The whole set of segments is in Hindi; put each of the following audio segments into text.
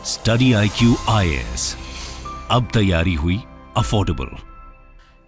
स्टडी IQ IAS, अब तैयारी हुई अफोर्डेबल।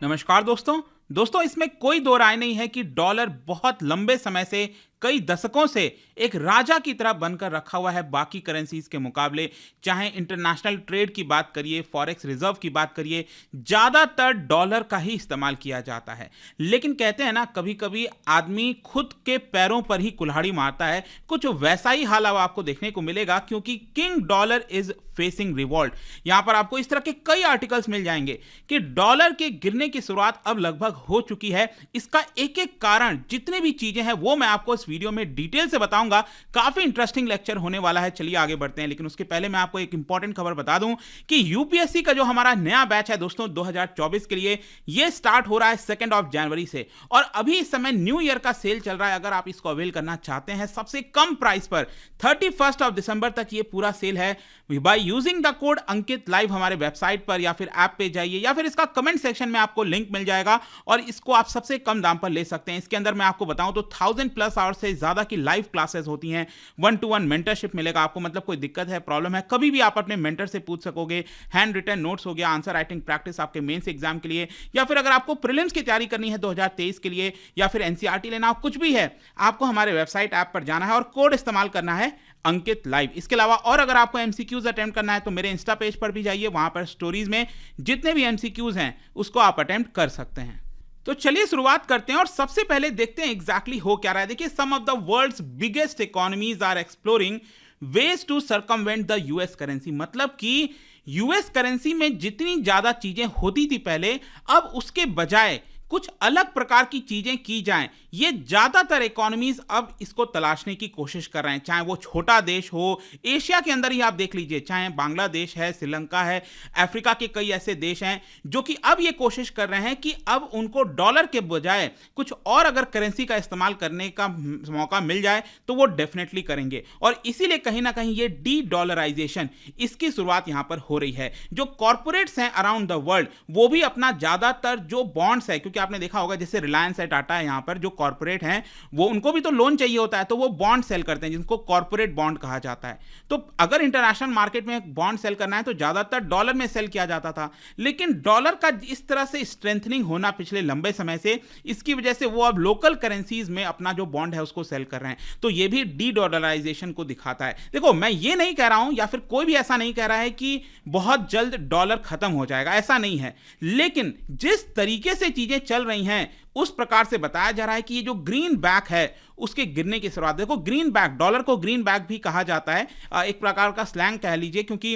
नमस्कार दोस्तों, इसमें कोई दो राय नहीं है कि डॉलर बहुत लंबे समय से, कई दशकों से एक राजा की तरह बनकर रखा हुआ है बाकी करेंसीज के मुकाबले। चाहे इंटरनेशनल ट्रेड की बात करिए, फॉरेक्स रिजर्व की बात करिए, ज्यादातर डॉलर का ही इस्तेमाल किया जाता है। लेकिन कहते हैं ना, कभी कभी आदमी खुद के पैरों पर ही कुल्हाड़ी मारता है। कुछ वैसा ही हाल अब आपको देखने को मिलेगा, क्योंकि king dollar is facing revolt. यहां पर आपको इस तरह के कई आर्टिकल्स मिल जाएंगे कि डॉलर के गिरने की शुरुआत अब लगभग हो चुकी है। इसका एक एक कारण, जितने भी चीजें हैं, वो मैं आपको इस वीडियो में डिटेल से बताऊंगा। काफी इंटरेस्टिंग लेक्चर होने वाला है। चलिए आगे बढ़ते हैं, लेकिन उसके पहले मैं आपको एक इंपॉर्टेंट खबर बता दूं कि यूपीएससी का जो हमारा नया बैच है दोस्तों 2024 के लिए, यह स्टार्ट हो रहा है 2 जनवरी से। और अभी इस समय न्यू ईयर का सेल चल रहा है। अगर आप इसको अवेल करना चाहते हैं सबसे कम प्राइस पर, 31 दिसंबर तक यह पूरा सेल है। By using the code Ankit live हमारे वेबसाइट पर या फिर ऐप पे जाइए, या फिर इसका कमेंट सेक्शन में आपको लिंक मिल जाएगा और इसको आप सबसे कम दाम पर ले सकते हैं। इसके अंदर मैं आपको बताऊं तो 1000+ आवर्स से ज्यादा की लाइव क्लासेस होती हैं। 1-to-1 मेंटरशिप मिलेगा आपको। मतलब कोई दिक्कत है, प्रॉब्लम है, कभी भी आप अपने मेंटर से पूछ सकोगे। हैंड रिटन नोट्स हो गया, आंसर राइटिंग प्रैक्टिस आपके मेंस एग्जाम के लिए, या फिर अगर आपको प्रीलिम्स की तैयारी करनी है 2023 के लिए, या फिर एनसीईआरटी लेना हो, कुछ भी है, आपको हमारे वेबसाइट ऐप पर जाना है और कोड इस्तेमाल करना है अंकित लाइव। इसके अलावा और अगर आपको एमसीक्यूज अटेम्प्ट करना है तो मेरे इंस्टा पेज पर भी जाइए। वहां पर स्टोरीज में जितने भी एमसीक्यूज हैं उसको आप अटेम्प्ट कर सकते हैं। तो चलिए शुरुआत करते हैं और सबसे पहले देखते हैं एग्जैक्टली हो क्या रहा है। देखिए, some of the world's biggest economies are exploring ways to circumvent the US currency. मतलब कि यूएस करेंसी में जितनी ज्यादा चीजें होती थी पहले, अब उसके बजाय कुछ अलग प्रकार की चीजें की जाएं। ये ज्यादातर इकोनॉमीज अब इसको तलाशने की कोशिश कर रहे हैं। चाहे वो छोटा देश हो, एशिया के अंदर ही आप देख लीजिए, चाहे बांग्लादेश है, श्रीलंका है, अफ्रीका के कई ऐसे देश हैं जो कि अब ये कोशिश कर रहे हैं कि अब उनको डॉलर के बजाय कुछ और अगर करेंसी का इस्तेमाल करने का मौका मिल जाए तो वो डेफिनेटली करेंगे। और इसीलिए कहीं ना कहीं ये डी डॉलराइजेशन, इसकी शुरुआत यहां पर हो रही है। जो कॉर्पोरेट्स हैं अराउंड द वर्ल्ड, वो भी अपना ज्यादातर जो बॉन्ड्स है, क्योंकि आपने देखा होगा जैसे रिलायंस है, टाटा है, यहां पर जो कॉर्पोरेट हैं वो, उनको भी तो लोन चाहिए होता है, तो वो बॉन्ड सेल करते हैं जिनको कॉर्पोरेट बॉन्ड कहा जाता है। तो अगर इंटरनेशनल मार्केट में बॉन्ड सेल करना है तो ज्यादातर डॉलर में सेल किया जाता था। लेकिन डॉलर का इस तरह से स्ट्रेंथनिंग होना पिछले लंबे समय से, इसकी वजह से वो अब लोकल करेंसीज में अपना जो बॉन्ड है उसको सेल कर रहे हैं। तो ये भी डी डॉलराइजेशन को दिखाता है। देखो, मैं ये नहीं कह रहा हूं, या फिर कोई भी ऐसा नहीं कह रहा है कि बहुत जल्द डॉलर खत्म हो जाएगा, ऐसा नहीं है। लेकिन जिस तरीके से चीजें चल रही हैं उस प्रकार से बताया जा रहा है कि ये जो ग्रीन बैक है उसके गिरने की शुरुआत। देखो, ग्रीन बैक, डॉलर को ग्रीन बैक भी कहा जाता है, एक प्रकार का स्लैंग कह लीजिए, क्योंकि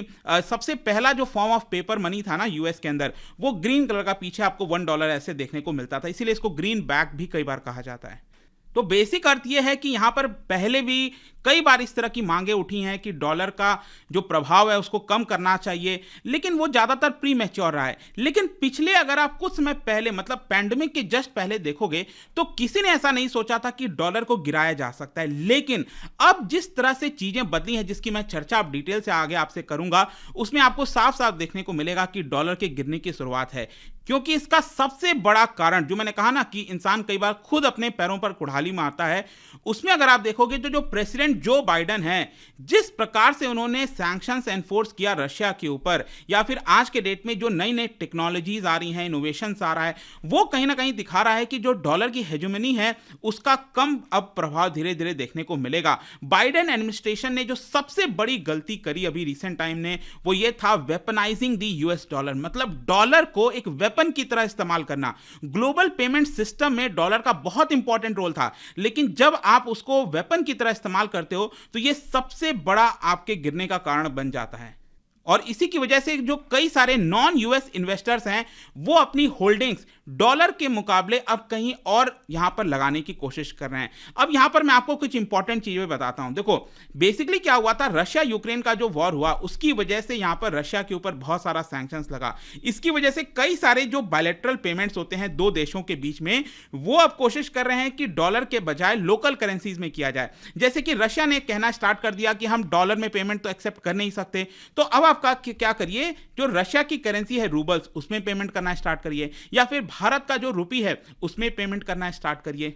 सबसे पहला जो फॉर्म ऑफ पेपर मनी था ना यूएस के अंदर, वो ग्रीन कलर का, पीछे आपको $1 ऐसे देखने को मिलता था, इसीलिए इसको ग्रीन बैक भी कई बार कहा जाता है। तो बेसिक अर्थ यह है कि यहां पर पहले भी कई बार इस तरह की मांगे उठी हैं कि डॉलर का जो प्रभाव है उसको कम करना चाहिए, लेकिन वो ज्यादातर प्री मैच्योर रहा है। लेकिन पिछले, अगर आप कुछ समय पहले, मतलब पैंडेमिक के जस्ट पहले देखोगे, तो किसी ने ऐसा नहीं सोचा था कि डॉलर को गिराया जा सकता है। लेकिन अब जिस तरह से चीजें बदली हैं, जिसकी मैं चर्चा अब डिटेल से आगे आपसे करूंगा, उसमें आपको साफ साफ देखने को मिलेगा कि डॉलर के गिरने की शुरुआत है। क्योंकि इसका सबसे बड़ा कारण, जो मैंने कहा ना कि इंसान कई बार खुद अपने पैरों पर कुल्हाड़ी मारता है, उसमें अगर आप देखोगे तो जो प्रेसिडेंट जो बाइडेन है, जिस प्रकार से उन्होंने सैंक्शंस एनफोर्स किया रशिया के ऊपर, या फिर आज के डेट में जो नई नई टेक्नोलॉजीज आ रही हैं, इनोवेशंस आ रहा है, वो कहीं ना कहीं दिखा रहा है कि जो डॉलर की हेजेमनी है उसका कम अब प्रभाव धीरे धीरे देखने को मिलेगा। बाइडेन एडमिनिस्ट्रेशन ने जो सबसे बड़ी गलती करी अभी रिसेंट टाइम ने, वो ये था वेपनाइजिंग द यूएस डॉलर। मतलब डॉलर को एक वेपन की तरह इस्तेमाल करना। ग्लोबल पेमेंट सिस्टम में डॉलर का बहुत इंपॉर्टेंट रोल था, लेकिन जब आप उसको वेपन की तरह इस्तेमाल करते हो तो यह सबसे बड़ा आपके गिरने का कारण बन जाता है। और इसी की वजह से जो कई सारे नॉन यूएस इन्वेस्टर्स हैं, वो अपनी होल्डिंग्स डॉलर के मुकाबले अब कहीं और यहां पर लगाने की कोशिश कर रहे हैं। अब यहां पर मैं आपको कुछ इंपॉर्टेंट चीजें बताता हूं। देखो, बेसिकली क्या हुआ था, रशिया यूक्रेन का जो वॉर हुआ, उसकी वजह से यहां पर रशिया के ऊपर बहुत सारा सैंक्शंस लगा। इसकी वजह से कई सारे जो बायलैटरल पेमेंट्स होते हैं दो देशों के बीच में, वो अब कोशिश कर रहे हैं कि डॉलर के बजाय लोकल करेंसीज में किया जाए। जैसे कि रशिया ने कहना स्टार्ट कर दिया कि हम डॉलर में पेमेंट तो एक्सेप्ट कर नहीं सकते, तो अब आपका क्या करिए, जो रशिया की करेंसी है रूबल्स, उसमें पेमेंट करना स्टार्ट करिए, या फिर भारत का जो रुपी है उसमें पेमेंट करना स्टार्ट करिए।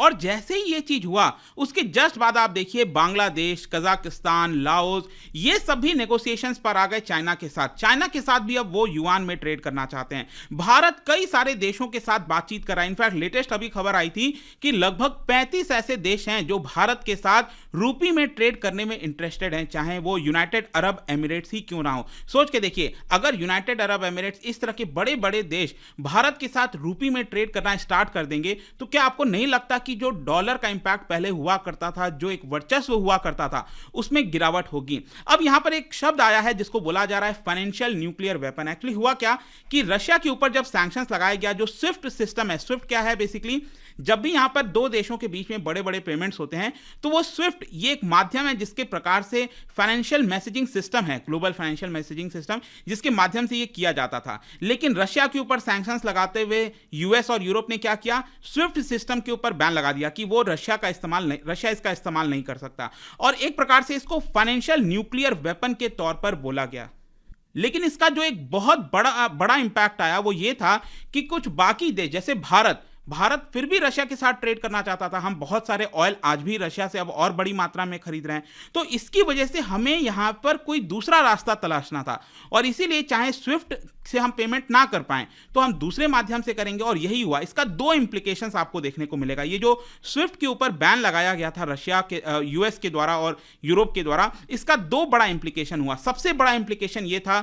और जैसे ही ये चीज हुआ उसके जस्ट बाद आप देखिए बांग्लादेश, कजाकिस्तान, लाओस, ये सभी नेगोशिएशंस पर आ गए चाइना के साथ। चाइना के साथ भी अब वो युआन में ट्रेड करना चाहते हैं। भारत कई सारे देशों के साथ बातचीत कर रहा है। इनफैक्ट लेटेस्ट अभी खबर आई थी कि लगभग 35 ऐसे देश हैं जो भारत के साथ रूपी में ट्रेड करने में इंटरेस्टेड हैं, चाहे वो यूनाइटेड अरब एमिरेट्स ही क्यों ना हो। सोच के देखिए, अगर यूनाइटेड अरब एमिरेट्स इस तरह के बड़े बड़े देश भारत के साथ रूपी में ट्रेड करना स्टार्ट कर देंगे तो क्या आपको नहीं लगता कि जो डॉलर का इंपैक्ट पहले हुआ करता था, जो एक वर्चस्व हुआ करता था, उसमें गिरावट होगी। अब यहां पर एक शब्द आया है जिसको बोला जा रहा है फाइनेंशियल न्यूक्लियर वेपन। एक्चुअली हुआ क्या कि रशिया के ऊपर जब सैंक्शंस लगाया गया, जो स्विफ्ट सिस्टम है, स्विफ्ट क्या है बेसिकली, जब भी यहां पर दो देशों के बीच में बड़े बड़े पेमेंट्स होते हैं तो वो स्विफ्ट ये एक माध्यम है जिसके प्रकार से फाइनेंशियल मैसेजिंग सिस्टम है, ग्लोबल फाइनेंशियल मैसेजिंग सिस्टम, जिसके माध्यम से ये किया जाता था। लेकिन रशिया के ऊपर सैंक्शंस लगाते हुए यूएस और यूरोप ने क्या किया, स्विफ्ट सिस्टम के ऊपर बैन लगा दिया कि वो रशिया इसका इस्तेमाल नहीं कर सकता, और एक प्रकार से इसको फाइनेंशियल न्यूक्लियर वेपन के तौर पर बोला गया। लेकिन इसका जो एक बहुत बड़ा इंपैक्ट आया वो ये था कि कुछ बाकी देश जैसे भारत फिर भी रशिया के साथ ट्रेड करना चाहता था। हम बहुत सारे ऑयल आज भी रशिया से अब और बड़ी मात्रा में खरीद रहे हैं, तो इसकी वजह से हमें यहां पर कोई दूसरा रास्ता तलाशना था, और इसीलिए चाहे स्विफ्ट से हम पेमेंट ना कर पाएं तो हम दूसरे माध्यम से करेंगे, और यही हुआ। इसका दो इंप्लीकेशंस आपको देखने को मिलेगा। ये जो स्विफ्ट के ऊपर बैन लगाया गया था रशिया के, यूएस के द्वारा और यूरोप के द्वारा, इसका दो बड़ा इंप्लीकेशन हुआ। सबसे बड़ा इंप्लीकेशन ये था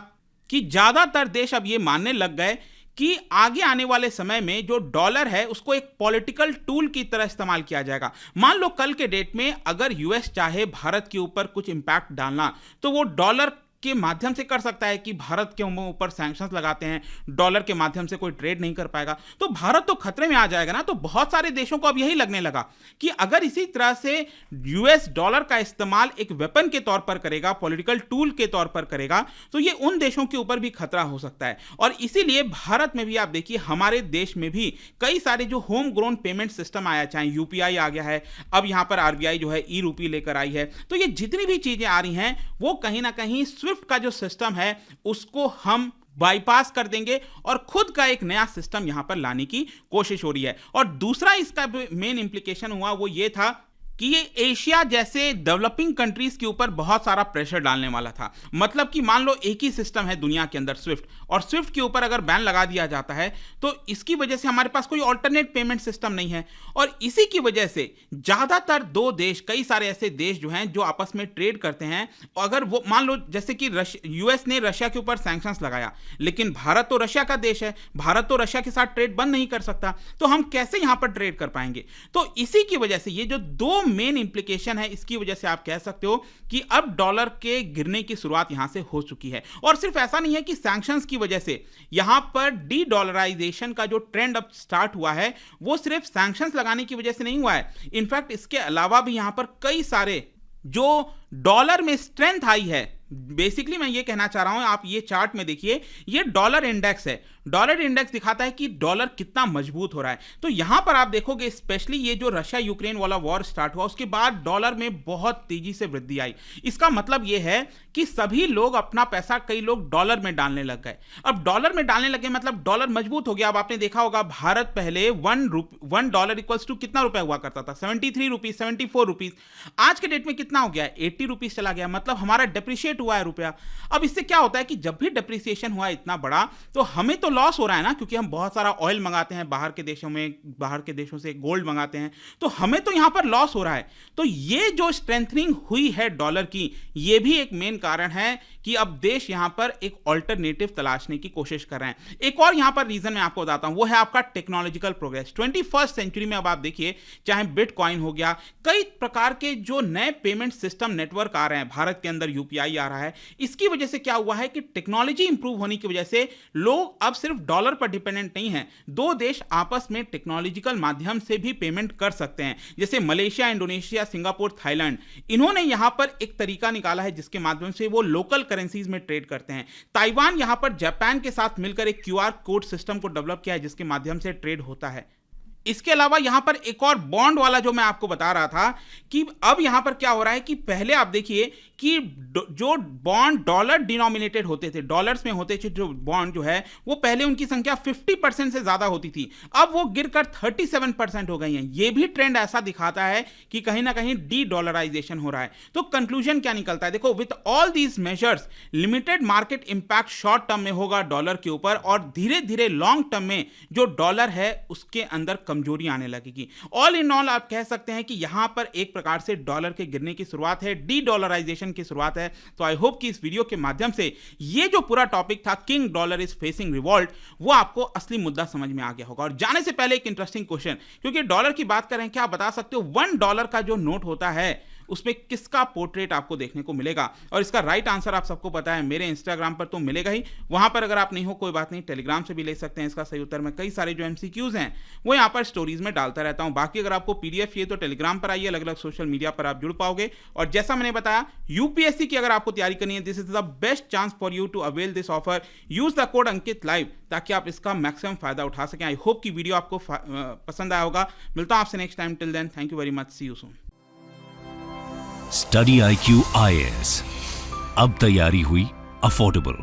कि ज्यादातर देश अब ये मानने लग गए कि आगे आने वाले समय में जो डॉलर है उसको एक पॉलिटिकल टूल की तरह इस्तेमाल किया जाएगा। मान लो कल के डेट में अगर यूएस चाहे भारत के ऊपर कुछ इंपैक्ट डालना तो वो डॉलर के माध्यम से कर सकता है कि भारत के ऊपर सैंक्शंस लगाते हैं, डॉलर के माध्यम से कोई ट्रेड नहीं कर पाएगा, तो भारत तो खतरे में आ जाएगा ना। तो बहुत सारे देशों को अब यही लगने लगा कि अगर इसी तरह से यूएस डॉलर का इस्तेमाल एक वेपन के तौर पर करेगा, पॉलिटिकल टूल के तौर पर करेगा, तो ये उन देशों के ऊपर भी खतरा हो सकता है। और इसीलिए भारत में भी आप देखिए, हमारे देश में भी कई सारे जो होम ग्रोन पेमेंट सिस्टम आया, चाहे यूपीआई आ गया है, अब यहां पर आरबीआई जो है ई रूपी लेकर आई है, तो ये जितनी भी चीजें आ रही हैं वो कहीं ना कहीं स्विफ्ट का जो सिस्टम है उसको हम बाईपास कर देंगे और खुद का एक नया सिस्टम यहां पर लाने की कोशिश हो रही है। और दूसरा इसका मेन इंप्लीकेशन हुआ वो ये था कि ये एशिया जैसे डेवलपिंग कंट्रीज के ऊपर बहुत सारा प्रेशर डालने वाला था। मतलब कि मान लो एक ही सिस्टम है दुनिया के अंदर स्विफ्ट, और स्विफ्ट के ऊपर अगर बैन लगा दिया जाता है तो इसकी वजह से हमारे पास कोई ऑल्टरनेट पेमेंट सिस्टम नहीं है, और इसी की वजह से ज्यादातर दो देश, कई सारे ऐसे देश जो हैं जो आपस में ट्रेड करते हैं, अगर वो मान लो जैसे कि यूएस ने रशिया के ऊपर सैंक्शंस लगाया, लेकिन भारत तो रशिया का देश है, भारत तो रशिया के साथ ट्रेड बंद नहीं कर सकता, तो हम कैसे यहां पर ट्रेड कर पाएंगे। तो इसी की वजह से ये जो दो मेन इंप्लीकेशन है, इसकी वजह से आप कह सकते हो कि अब डॉलर के गिरने की शुरुआत यहां से हो चुकी है। और सिर्फ ऐसा नहीं है कि सैंक्शंस की वजह से यहां पर डी डॉलराइजेशन का जो ट्रेंड अब स्टार्ट हुआ है वो सिर्फ सैंक्शंस लगाने की वजह से नहीं हुआ है। इनफैक्ट इसके अलावा भी यहां पर कई सारे जो डॉलर में स्ट्रेंथ आई है, बेसिकली मैं ये कहना चाह रहा हूं, आप ये चार्ट में देखिए, ये डॉलर इंडेक्स है। डॉलर इंडेक्स दिखाता है कि डॉलर कितना मजबूत हो रहा है। तो यहां पर आप देखोगे स्पेशली ये जो रशिया यूक्रेन वाला वॉर स्टार्ट हुआ उसके बाद डॉलर में बहुत तेजी से वृद्धि आई। इसका मतलब ये है कि सभी लोग अपना पैसा, कई लोग डॉलर में डालने लग गए। अब डॉलर में डालने लगे मतलब डॉलर मजबूत हो गया। अब आपने देखा होगा भारत पहले $1 इक्वल्स टू कितना रुपया हुआ करता था, 73 रुपीज, 74 रुपीज। आज के डेट में कितना हो गया, 80 रुपीज चला गया। मतलब हमारा डेप्रिशिएट हुआ है रुपया। अब इससे क्या होता है कि जब भी डेप्रिसिएशन हुआ इतना बड़ा तो हमें तो लॉस हो रहा है ना, क्योंकि हम बहुत सारा ऑयल मंगाते हैं बाहर के देशों से गोल्ड मंगाते हैं, तो हमें तो यहां पर लॉस हो रहा है। तो ये जो स्ट्रेंथनिंग हुई है डॉलर की, ये भी एक मेन कारण है कि अब देश यहां पर एक ऑल्टरनेटिव तलाशने की कोशिश कर रहे हैं। एक और यहां पर रीजन मैं आपको बताता हूं, वो है आपका टेक्नोलॉजिकल प्रोग्रेस। 21st सेंचुरी में अब आप देखिए, चाहे बिटकॉइन हो गया, कई प्रकार के जो नए पेमेंट सिस्टम नेटवर्क आ रहे हैं, भारत के अंदर यूपीआई आ रहा है। इसकी वजह से क्या हुआ है कि टेक्नोलॉजी इंप्रूव होने की वजह से लोग अब सिर्फ डॉलर पर डिपेंडेंट नहीं है, दो देश आपस में टेक्नोलॉजिकल माध्यम से भी पेमेंट कर सकते हैं। जैसे मलेशिया, इंडोनेशिया, सिंगापुर, थाईलैंड, इन्होंने यहां पर एक तरीका निकाला है जिसके माध्यम से वो लोकल करेंसीज में ट्रेड करते हैं। ताइवान यहां पर जापान के साथ मिलकर एक क्यूआर कोड सिस्टम को डेवलप किया है जिसके माध्यम से ट्रेड होता है। इसके अलावा यहां पर एक और बॉन्ड वाला जो मैं आपको बता रहा था कि अब यहां पर क्या हो रहा है कि पहले आप देखिए कि जो बॉन्ड डॉलर डिनोमिनेटेड होते थे, डॉलर्स में होते थे, जो बॉन्ड जो है वो पहले उनकी संख्या 50% से ज्यादा होती थी, अब वो गिरकर 37% हो गई है। ये भी ट्रेंड ऐसा दिखाता है कि कहीं ना कहीं डी डॉलराइजेशन हो रहा है। तो कंक्लूजन क्या निकलता है, देखो, with all these measures limited market impact short term में होगा डॉलर के ऊपर, और धीरे धीरे लॉन्ग टर्म में जो डॉलर है उसके अंदर कमजोरी आने लगेगी। ऑल इन ऑल आप कह सकते हैं कि यहां पर एक प्रकार से डॉलर के गिरने की शुरुआत है, डी डॉलराइजेशन की शुरुआत है। तो आई होप कि इस वीडियो के माध्यम से ये जो पूरा टॉपिक था, king dollar is facing revolt, वो आपको असली मुद्दा समझ में आ गया होगा। और जाने से पहले एक इंटरेस्टिंग क्वेश्चन, क्योंकि डॉलर की बात कर रहे हैं, क्या आप बता सकते हो $1 का जो नोट होता है उसमें किसका पोर्ट्रेट आपको देखने को मिलेगा? और इसका राइट आंसर आप सबको पता है, मेरे इंस्टाग्राम पर तो मिलेगा ही, वहां पर अगर आप नहीं हो कोई बात नहीं, टेलीग्राम से भी ले सकते हैं इसका सही उत्तर। मैं कई सारे जो एमसीक्यूज हैं वो यहां पर स्टोरीज में डालता रहता हूं। बाकी अगर आपको पीडीएफ चाहिए तो टेलीग्राम पर आइए, अलग अलग सोशल मीडिया पर आप जुड़ पाओगे। और जैसा मैंने बताया, यूपीएससी की अगर आपको तैयारी करनी है, this is the best chance for you to avail this offer. Use the code Ankit live ताकि आप इसका मैक्सिमम फायदा उठा सकें। आई होप की वीडियो आपको पसंद आया होगा। मिलता हूं आपसे next time. Till then, thank you very much, see you soon. Study IQ IAS, अब तैयारी हुई अफोर्डेबल।